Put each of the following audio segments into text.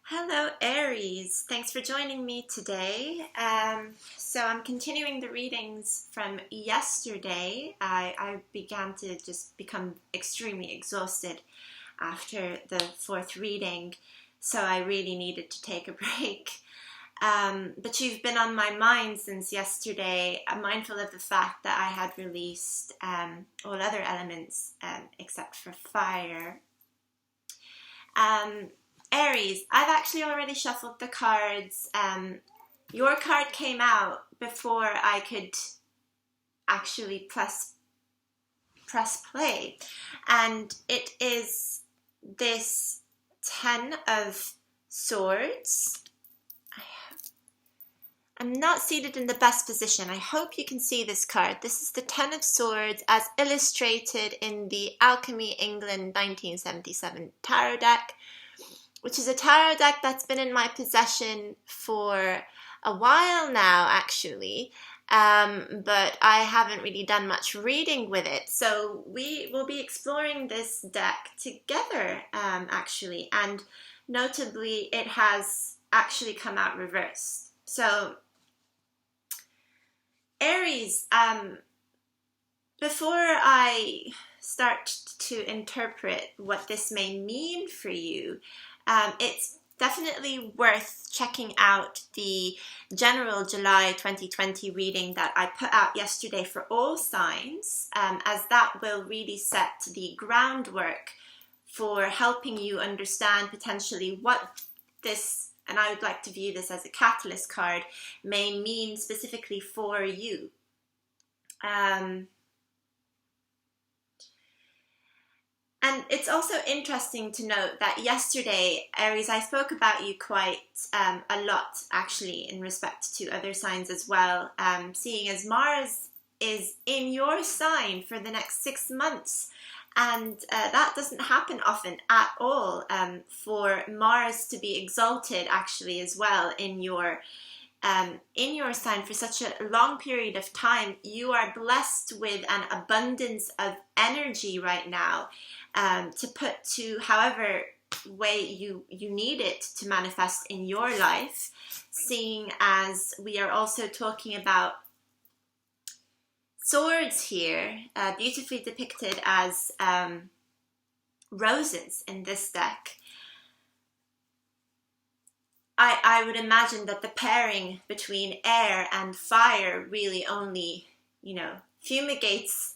Hello, Aries. Thanks for joining me today. So I'm continuing the readings from yesterday. I began to just become extremely exhausted after the fourth reading, so I really needed to take a break. But you've been on my mind since yesterday. I'm mindful of the fact that I had released all other elements except for fire. Aries, I've actually already shuffled the cards. Your card came out before I could actually press play, and it is this 10 of Swords. I'm not seated in the best position. I hope you can see this card. This is the 10 of Swords as illustrated in the Alchemy England 1977 tarot deck, which is a tarot deck that's been in my possession for a while now, actually, but I haven't really done much reading with it. So we will be exploring this deck together, actually, and notably, it has actually come out reversed. So, Aries, before I start to interpret what this may mean for you, it's definitely worth checking out the general July 2020 reading that I put out yesterday for all signs, as that will really set the groundwork for helping you understand potentially what this, and I would like to view this as a catalyst card, may mean specifically for you. And it's also interesting to note that yesterday, Aries, I spoke about you quite a lot, actually, in respect to other signs as well, seeing as Mars is in your sign for the next 6 months. And that doesn't happen often at all, for Mars to be exalted, actually, as well in your sign for such a long period of time. You are blessed with an abundance of energy right now, to put to however way you need it to manifest in your life, seeing as we are also talking about swords here, beautifully depicted as roses in this deck. I would imagine that the pairing between air and fire really only, fumigates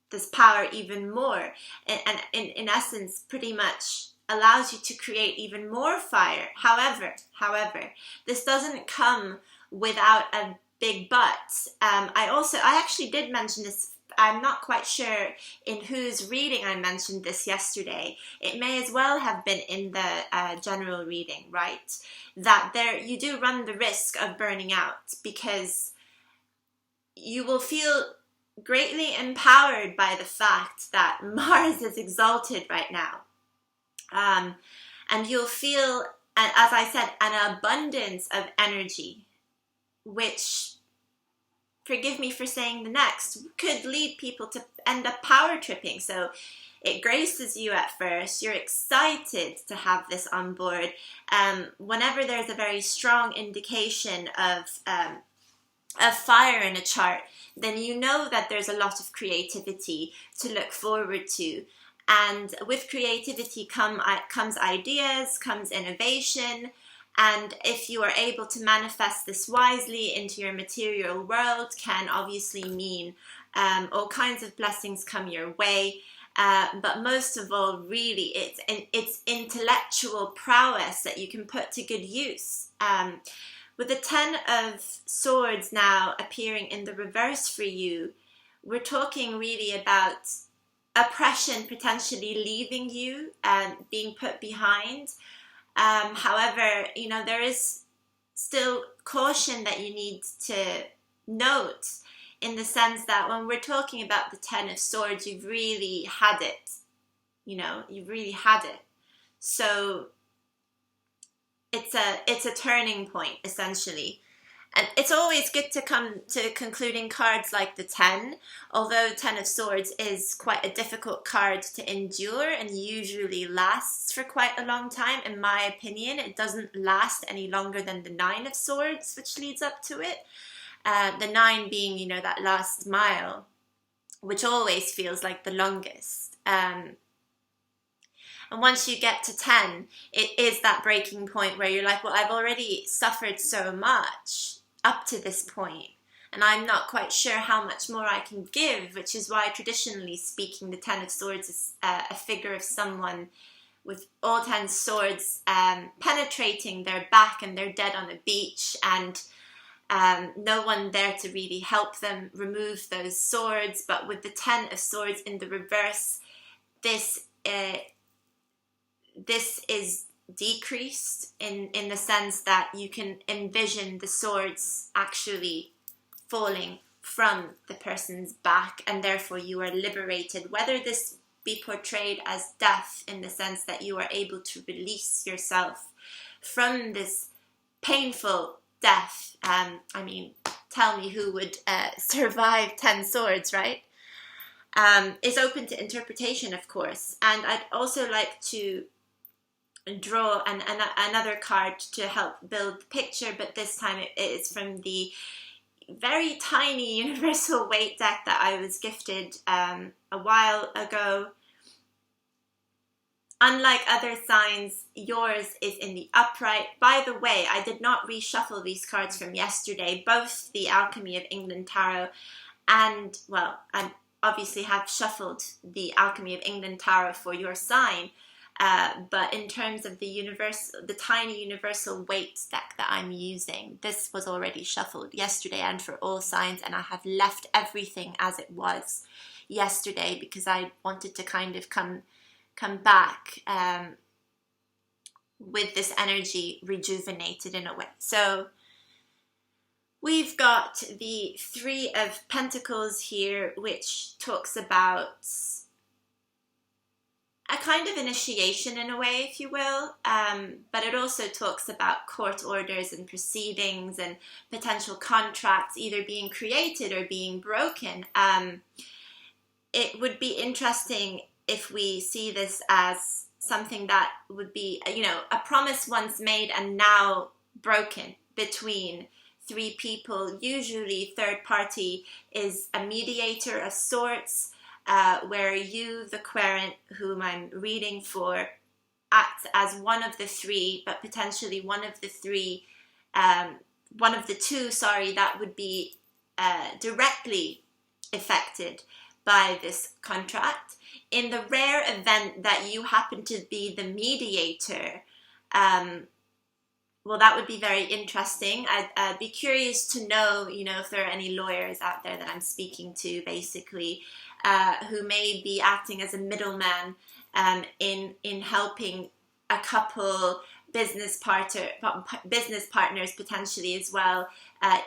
this power even more, and in essence pretty much allows you to create even more fire. However, this doesn't come without a big but. I actually did mention this. I'm not quite sure in whose reading I mentioned this yesterday. It may as well have been in the general reading, right? That you do run the risk of burning out, because you will feel greatly empowered by the fact that Mars is exalted right now. And you'll feel, as I said, an abundance of energy, which, forgive me for saying the next, could lead people to end up power tripping. So it graces you at first. You're excited to have this on board. Whenever there's a very strong indication of fire in a chart, then you know that there's a lot of creativity to look forward to. And with creativity comes ideas, comes innovation. And if you are able to manifest this wisely into your material world, can obviously mean all kinds of blessings come your way. But most of all, really, it's intellectual prowess that you can put to good use. With the 10 of Swords now appearing in the reverse for you, we're talking really about oppression potentially leaving you and being put behind. However, there is still caution that you need to note, in the sense that when we're talking about the 10 of Swords, you've really had it. You've really had it. So it's a turning point, essentially. And it's always good to come to concluding cards like the 10, although 10 of Swords is quite a difficult card to endure and usually lasts for quite a long time. In my opinion, it doesn't last any longer than the 9 of Swords, which leads up to it. The 9 being, you know, that last mile, which always feels like the longest. And once you get to 10, it is that breaking point where you're like, well, I've already suffered so much up to this point, and I'm not quite sure how much more I can give, which is why, traditionally speaking, the 10 of Swords is a figure of someone with all 10 swords penetrating their back, and they're dead on a beach, and no one there to really help them remove those swords. But with the 10 of Swords in the reverse, this is decreased in the sense that you can envision the swords actually falling from the person's back, and therefore you are liberated, whether this be portrayed as death in the sense that you are able to release yourself from this painful death. I mean, tell me who would survive 10 swords, right? Is open to interpretation, of course. And I'd also like to draw another card to help build the picture, but this time it is from the very tiny universal weight deck that I was gifted a while ago. Unlike other signs, yours is in the upright. By the way, I did not reshuffle these cards from yesterday. Both the Alchemy of England Tarot and, well, I obviously have shuffled the Alchemy of England Tarot for your sign. But in terms of the tiny universal weight deck that I'm using, this was already shuffled yesterday and for all signs, and I have left everything as it was yesterday because I wanted to kind of come back with this energy rejuvenated in a way. So we've got the 3 of Pentacles here, which talks about a kind of initiation in a way, if you will, but it also talks about court orders and proceedings and potential contracts either being created or being broken. It would be interesting if we see this as something that would be, you know, a promise once made and now broken between 3 people. Usually third party is a mediator of sorts, where you, the querent, whom I'm reading for, act as one of the 3, but potentially one of the 2, that would be directly affected by this contract. In the rare event that you happen to be the mediator, well, that would be very interesting. I'd be curious to know, you know, if there are any lawyers out there that I'm speaking to, basically, who may be acting as a middleman in helping a couple business partners potentially as well,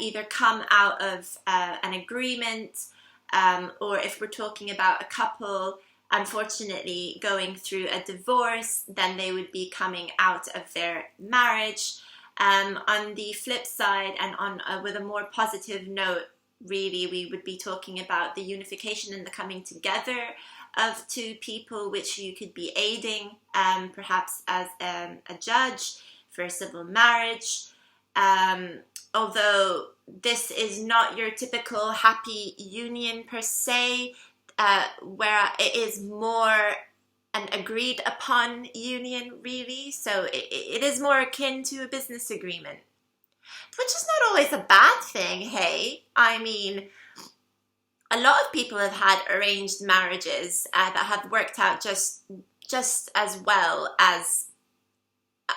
either come out of an agreement, or if we're talking about a couple unfortunately going through a divorce, then they would be coming out of their marriage. On the flip side, and on with a more positive note, really, we would be talking about the unification and the coming together of 2 people, which you could be aiding, perhaps as a judge for a civil marriage. Although this is not your typical happy union per se, where it is more an agreed upon union, really. So it is more akin to a business agreement, which is not always a bad thing, hey? I mean, a lot of people have had arranged marriages that have worked out just as well as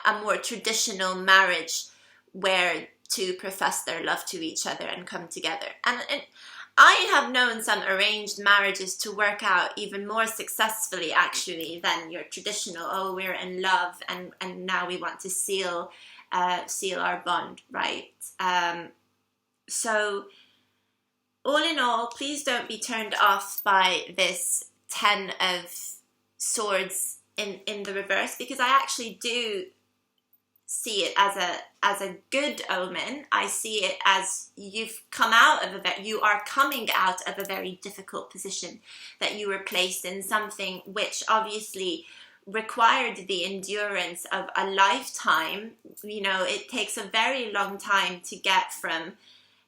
a more traditional marriage where 2 profess their love to each other and come together. And I have known some arranged marriages to work out even more successfully, actually, than your traditional, oh, we're in love and now we want to seal our bond, right? So all in all, please don't be turned off by this 10 of Swords in the reverse, because I actually do see it as a good omen. I see it as you've come out of you are coming out of a very difficult position that you were placed in, something which obviously required the endurance of a lifetime. You know, it takes a very long time to get from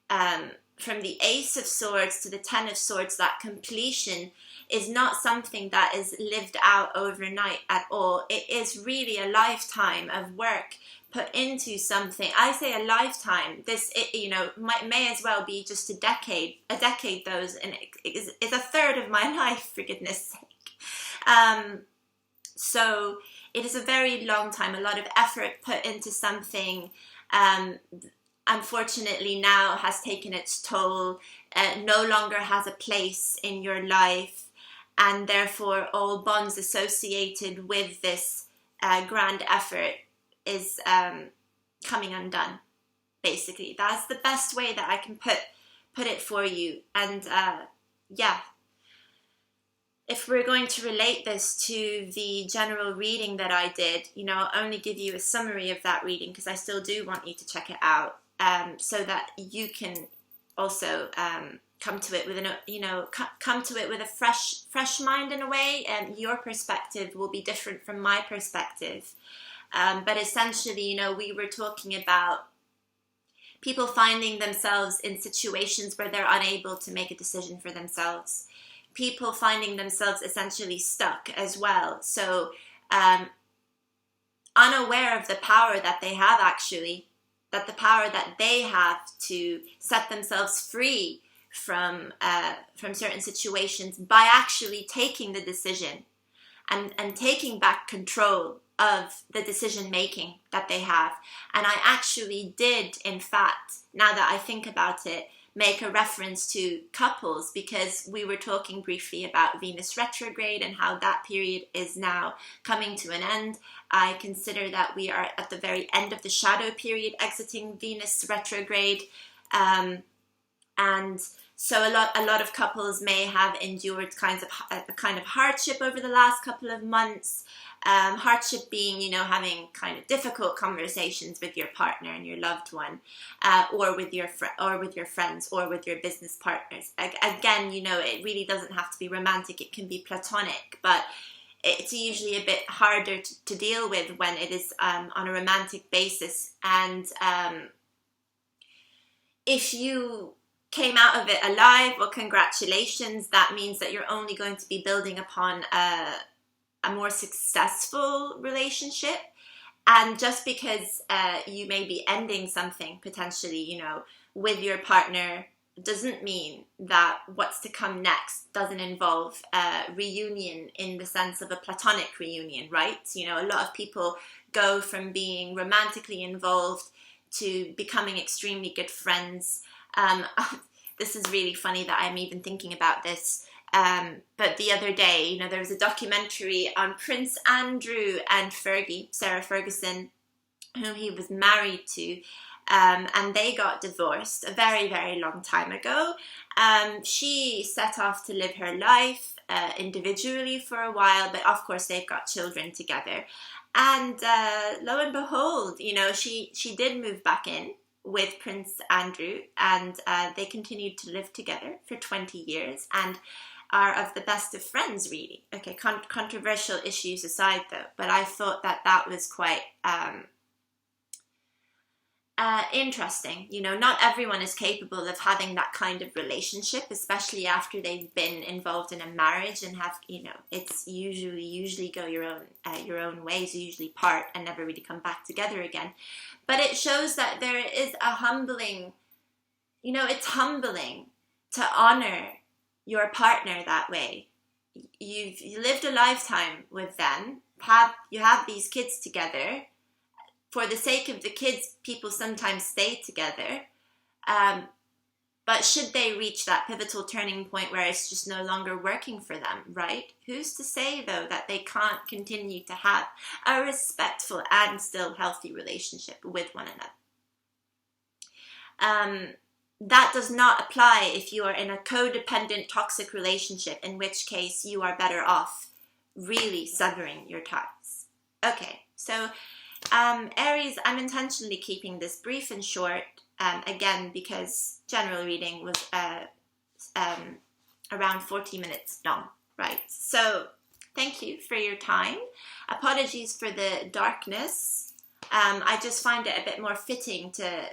the Ace of Swords to the Ten of Swords. That completion is not something that is lived out overnight at all. It is really a lifetime of work put into something. I say a lifetime. You know, may as well be just a decade. A decade, those, and it's a third of my life, for goodness sake. So it is a very long time, a lot of effort put into something. Unfortunately now has taken its toll, no longer has a place in your life, and therefore all bonds associated with this grand effort is coming undone. Basically, that's the best way that I can put it for you. And yeah, if we're going to relate this to the general reading that I did, you know, I'll only give you a summary of that reading because I still do want you to check it out, so that you can also come to it with a fresh mind in a way, and your perspective will be different from my perspective. But essentially, you know, we were talking about people finding themselves in situations where they're unable to make a decision for themselves. People finding themselves essentially stuck as well. So unaware of the power that they have, actually, that the power that they have to set themselves free from certain situations by actually taking the decision and taking back control of the decision making that they have. And I actually did, in fact, now that I think about it, make a reference to couples, because we were talking briefly about Venus retrograde and how that period is now coming to an end. I consider that we are at the very end of the shadow period, exiting Venus retrograde, and so a lot of couples may have endured a kind of hardship over the last couple of months. Hardship being, you know, having kind of difficult conversations with your partner and your loved one, or with your friends, or with your business partners. Again, you know, it really doesn't have to be romantic. It can be platonic, but it's usually a bit harder to deal with when it is on a romantic basis. And if you came out of it alive, well, congratulations. That means that you're only going to be building upon a more successful relationship. And just because you may be ending something potentially, you know, with your partner, doesn't mean that what's to come next doesn't involve reunion in the sense of a platonic reunion, right? You know, a lot of people go from being romantically involved to becoming extremely good friends. This is really funny that I'm even thinking about this. But the other day, you know, there was a documentary on Prince Andrew and Sarah Ferguson, whom he was married to, and they got divorced a very, very long time ago. She set off to live her life individually for a while, but of course they've got children together. And lo and behold, you know, she did move back in with Prince Andrew, and they continued to live together for 20 years and are of the best of friends, really. Okay, controversial issues aside though, but I thought that was quite interesting. You know, not everyone is capable of having that kind of relationship, especially after they've been involved in a marriage and have, you know, it's usually go your own ways, usually part and never really come back together again. But it shows that there is a humbling, you know, it's humbling to honor your partner that way. You lived a lifetime with them, you have these kids together. For the sake of the kids, people sometimes stay together. But should they reach that pivotal turning point where it's just no longer working for them, right? Who's to say, though, that they can't continue to have a respectful and still healthy relationship with one another? That does not apply if you are in a codependent, toxic relationship, in which case you are better off really severing your ties. Okay, so Aries, I'm intentionally keeping this brief and short, again, because general reading was around 40 minutes long, right? So thank you for your time. Apologies for the darkness. I just find it a bit more fitting to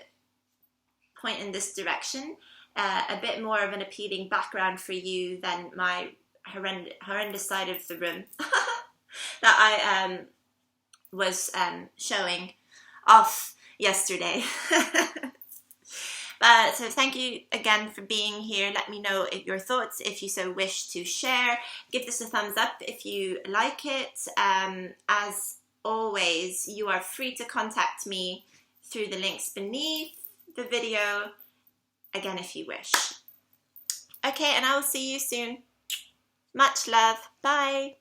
point in this direction, a bit more of an appealing background for you than my horrendous side of the room that I was showing off yesterday. So thank you again for being here. Let me know your thoughts if you so wish to share. Give this a thumbs up if you like it. As always, you are free to contact me through the links beneath the video, again, if you wish. Okay, and I will see you soon. Much love. Bye.